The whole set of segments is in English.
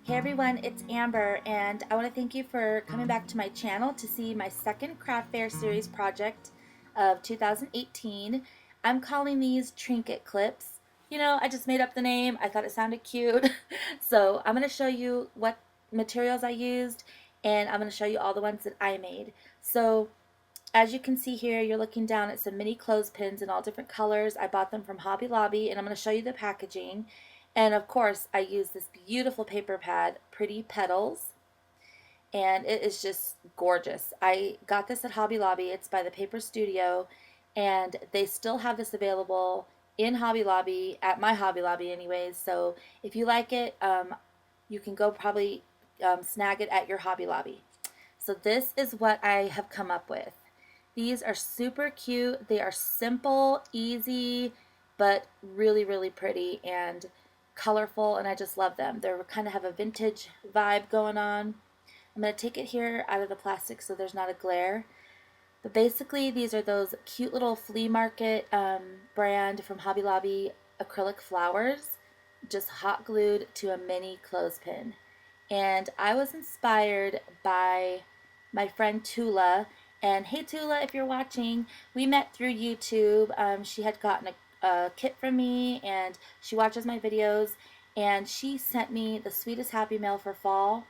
Hey everyone, it's Amber, and I want to thank you for coming back to my channel to see my second craft fair series project of 2018. I'm calling these Trinket clips. You know, I just made up the name. I thought it sounded cute. So I'm going to show you what materials I used, and I'm going to show you all the ones that I made. So as you can see here, you're looking down at some mini clothespins in all different colors. I bought them from Hobby Lobby, and I'm going to show you the packaging. And of course, I use this beautiful paper pad, Pretty Petals, and it is just gorgeous. I got this at Hobby Lobby. It's by the Paper Studio, and they still have this available in Hobby Lobby, at my Hobby Lobby anyways. So if you like it, you can go probably snag it at your Hobby Lobby. So this is what I have come up with. These are super cute. They are simple, easy, but really, really pretty and colorful, and I just love them. They kind of have a vintage vibe going on. I'm going to take it here out of the plastic so there's not a glare. But basically, these are those cute little flea market brand from Hobby Lobby acrylic flowers, just hot glued to a mini clothespin. And I was inspired by my friend Tula. And hey Tula, if you're watching, we met through YouTube. She had gotten a kit from me, and she watches my videos, and she sent me the sweetest happy mail for fall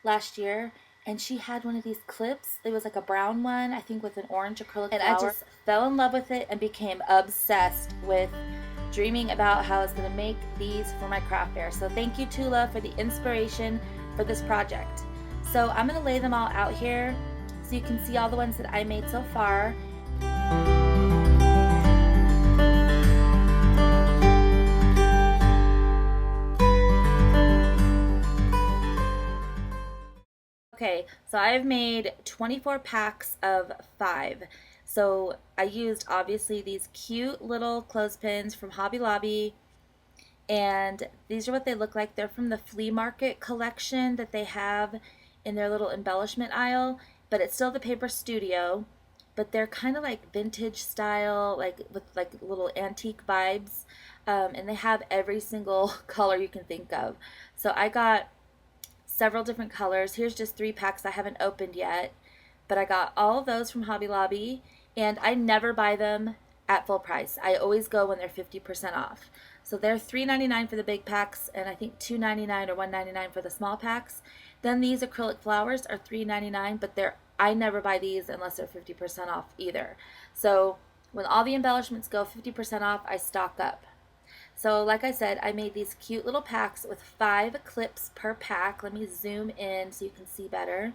last year, and she had one of these clips. It was like a brown one, I think, with an orange acrylic flower. And I just fell in love with it and became obsessed with dreaming about how I was going to make these for my craft fair. So thank you, Tula, for the inspiration for this project. So I'm going to lay them all out here so you can see all the ones that I made so far. Okay, so I've made 24 packs of 5. So I used obviously these cute little clothespins from Hobby Lobby, and these are what they look like. They're from the flea market collection that they have in their little embellishment aisle, but it's still the Paper Studio, but they're kind of like vintage style, like with like little antique vibes, and they have every single color you can think of. So I got several different colors. Here's just 3 packs I haven't opened yet, but I got all of those from Hobby Lobby, and I never buy them at full price. I always go when they're 50% off. So they're $3.99 for the big packs, and I think $2.99 or $1.99 for the small packs. Then these acrylic flowers are $3.99, but I never buy these unless they're 50% off either. So when all the embellishments go 50% off, I stock up. So like I said, I made these cute little packs with 5 clips per pack. Let me zoom in so you can see better.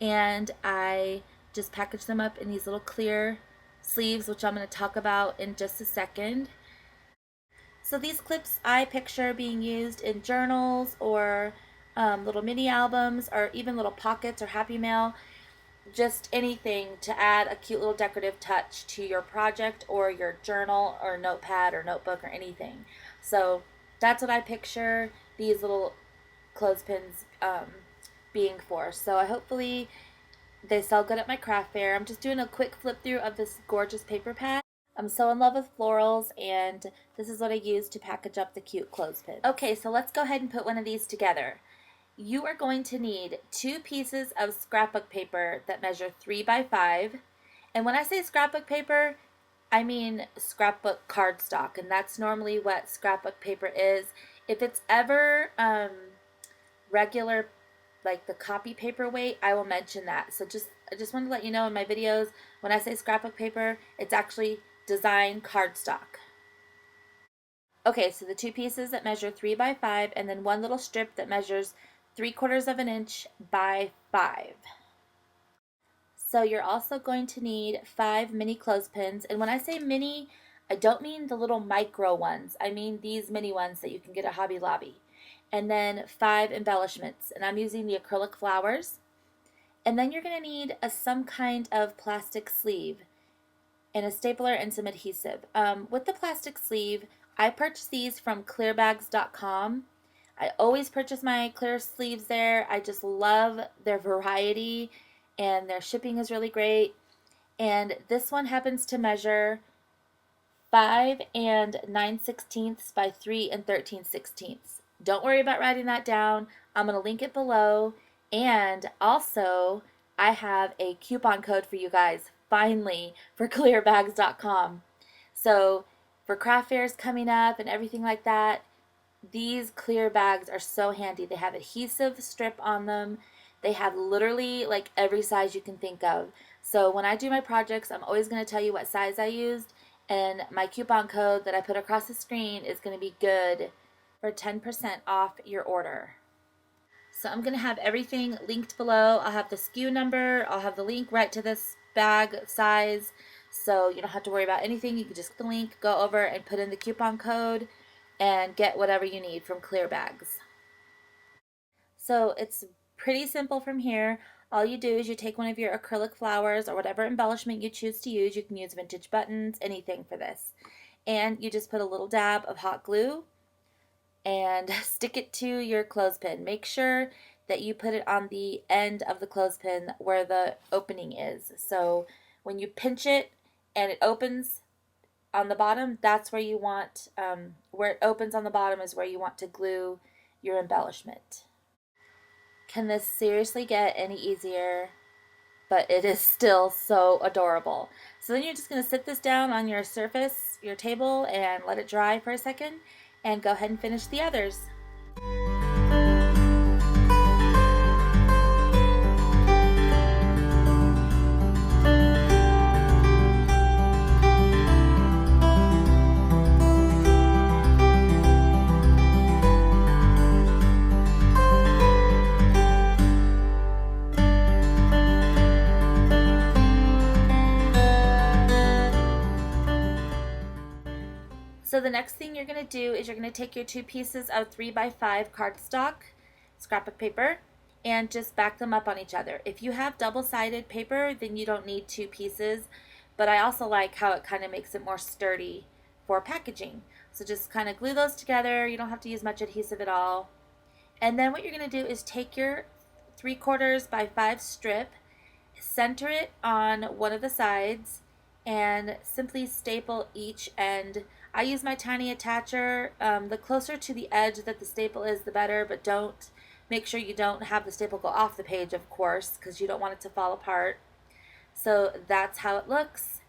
And I just packaged them up in these little clear sleeves, which I'm going to talk about in just a second. So these clips I picture being used in journals or little mini albums, or even little pockets or Happy Mail. Just anything to add a cute little decorative touch to your project or your journal or notepad or notebook or anything. So that's what I picture these little clothespins being for. So I hopefully they sell good at my craft fair. I'm just doing a quick flip through of this gorgeous paper pad. I'm so in love with florals, and this is what I use to package up the cute clothespins. Okay, so let's go ahead and put one of these together. You are going to need 2 pieces of scrapbook paper that measure 3 by 5. And when I say scrapbook paper, I mean scrapbook cardstock, and that's normally what scrapbook paper is. If it's ever regular, like the copy paper weight, I will mention that. So I just want to let you know in my videos, when I say scrapbook paper, it's actually design cardstock. Okay, so the 2 pieces that measure 3 by 5, and then 1 little strip that measures 3/4 of an inch by 5. So you're also going to need 5 mini clothespins. And when I say mini, I don't mean the little micro ones. I mean these mini ones that you can get at Hobby Lobby. And then 5 embellishments. And I'm using the acrylic flowers. And then you're going to need some kind of plastic sleeve and a stapler and some adhesive. With the plastic sleeve, I purchased these from clearbags.com. I always purchase my clear sleeves there. I just love their variety, and their shipping is really great. And this one happens to measure 5 9/16 by 3 13/16. Don't worry about writing that down. I'm going to link it below. And also, I have a coupon code for you guys, finally, for clearbags.com. So, for craft fairs coming up and everything like that, these clear bags are so handy. They have adhesive strip on them. They have literally like every size you can think of. So when I do my projects, I'm always going to tell you what size I used, and my coupon code that I put across the screen is going to be good for 10% off your order. So I'm going to have everything linked below. I'll have the SKU number. I'll have the link right to this bag size. So you don't have to worry about anything. You can just click the link, go over and put in the coupon code and get whatever you need from Clear Bags. So it's pretty simple from here. All you do is you take one of your acrylic flowers or whatever embellishment you choose to use. You can use vintage buttons, anything for this. And you just put a little dab of hot glue and stick it to your clothespin. Make sure that you put it on the end of the clothespin where the opening is. So when you pinch it and it opens on the bottom, that's where you want, where it opens on the bottom is where you want to glue your embellishment. Can this seriously get any easier? But it is still so adorable. So then you're just going to sit this down on your surface, your table, and let it dry for a second, and go ahead and finish the others. So the next thing you're going to do is you're going to take your 2 pieces of 3x5 cardstock, scrapbook paper, and just back them up on each other. If you have double-sided paper, then you don't need 2 pieces, but I also like how it kind of makes it more sturdy for packaging. So just kind of glue those together. You don't have to use much adhesive at all. And then what you're going to do is take your 3/4x5 strip, center it on one of the sides, and simply staple each end. I use my tiny attacher. The closer to the edge that the staple is, the better, but make sure you don't have the staple go off the page, of course, because you don't want it to fall apart. So that's how it looks,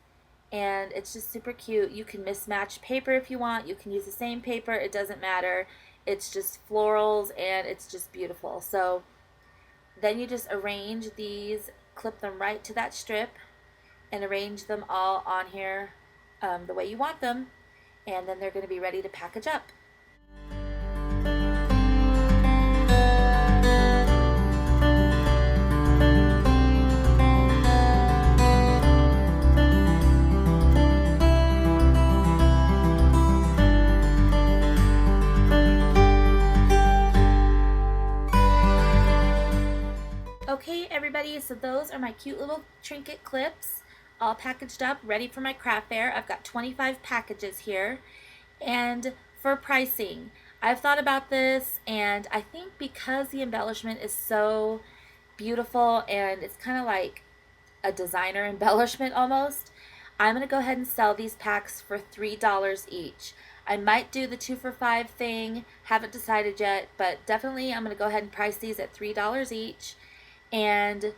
and it's just super cute. You can mismatch paper if you want. You can use the same paper. It doesn't matter. It's just florals, and it's just beautiful. So then you just arrange these, clip them right to that strip, and arrange them all on here the way you want them, and then they're going to be ready to package up. Okay, everybody, so those are my cute little Trinket clips, all packaged up, ready for my craft fair. I've got 25 packages here. And for pricing, I've thought about this, and I think because the embellishment is so beautiful and it's kind of like a designer embellishment almost, I'm going to go ahead and sell these packs for $3 each. I might do the 2 for $5 thing, haven't decided yet, but definitely I'm going to go ahead and price these at $3 each and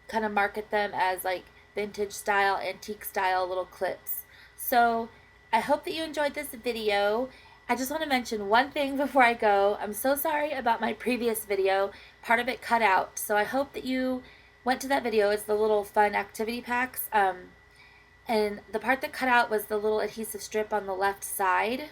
kind of market them as like vintage style, antique style little clips. So I hope that you enjoyed this video. I just want to mention one thing before I go. I'm so sorry about my previous video. Part of it cut out. So I hope that you went to that video. It's the little fun activity packs. And the part that cut out was the little adhesive strip on the left side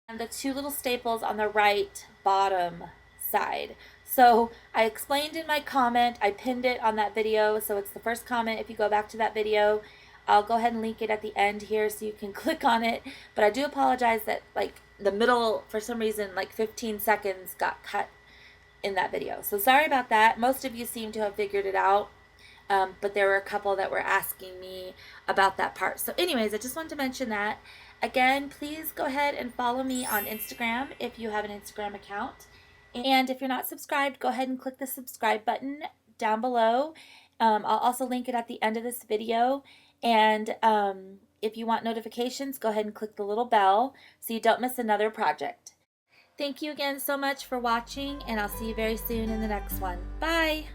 and the 2 little staples on the right bottom side. So I explained in my comment, I pinned it on that video, so it's the first comment. If you go back to that video, I'll go ahead and link it at the end here so you can click on it. But I do apologize that like the middle, for some reason, like 15 seconds got cut in that video. So sorry about that. Most of you seem to have figured it out. But there were a couple that were asking me about that part. So anyways, I just wanted to mention that. Again, please go ahead and follow me on Instagram if you have an Instagram account. And if you're not subscribed, go ahead and click the subscribe button down below. I'll also link it at the end of this video. And if you want notifications, go ahead and click the little bell so you don't miss another project. Thank you again so much for watching, and I'll see you very soon in the next one. Bye!